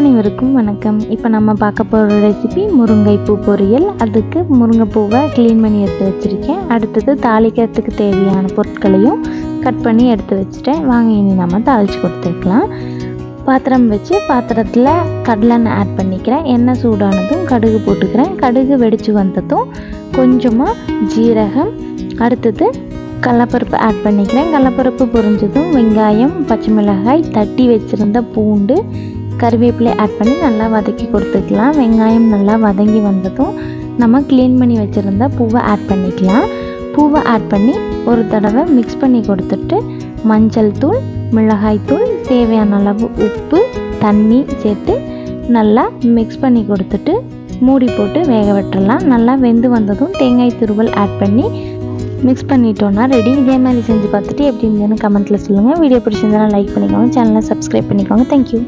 அனைவருக்கும் வணக்கம். இப்போ நம்ம பார்க்க போகிற ரெசிபி முருங்கைப்பூ பொரியல். அதுக்கு முருங்கைப்பூவை க்ளீன் பண்ணி எடுத்து வச்சுருக்கேன். அடுத்தது தாளிக்கிறதுக்கு தேவையான பொருட்களையும் கட் பண்ணி எடுத்து வச்சுட்டேன். வாங்க இனி நம்ம தாளித்து கொடுத்துக்கலாம். பாத்திரம் வச்சு பாத்திரத்தில் கடலெண்ணெய் ஆட் பண்ணிக்கிறேன். எண்ணெய் சூடானதும் கடுகு போட்டுக்கிறேன். கடுகு வெடித்து வந்ததும் கொஞ்சமாக ஜீரகம், அடுத்தது கடலைப்பருப்பு ஆட் பண்ணிக்கிறேன். கடலைப்பருப்பு பொரிஞ்சதும் வெங்காயம், பச்சை மிளகாய், தட்டி வச்சுருந்த பூண்டு, கருவேப்பிலை ஆட் பண்ணி நல்லா வதக்கி கொடுத்துக்கலாம். வெங்காயம் நல்லா வதங்கி வந்ததும் நம்ம க்ளீன் பண்ணி வச்சுருந்த பூவை ஆட் பண்ணிக்கலாம். பூவை ஆட் பண்ணி ஒரு தடவை மிக்ஸ் பண்ணி கொடுத்துட்டு மஞ்சள் தூள், மிளகாய் தூள், தேவையான அளவு உப்பு, தண்ணி சேர்த்து நல்லா மிக்ஸ் பண்ணி கொடுத்துட்டு மூடி போட்டு வேக விட்டுறலாம். நல்லா வெந்து வந்ததும் தேங்காய் துருவல் ஆட் பண்ணி மிக்ஸ் பண்ணிட்டோன்னா ரெடி. இதே மாதிரி செஞ்சு பார்த்துட்டு எப்படி இருந்ததுன்னு கமெண்ட்டில் சொல்லுங்கள். வீடியோ பிடிச்சிருந்தாலும் லைக் பண்ணிக்கோங்க, சேனலை சப்ஸ்கிரைப் பண்ணிக்கோங்க. தேங்க்யூ.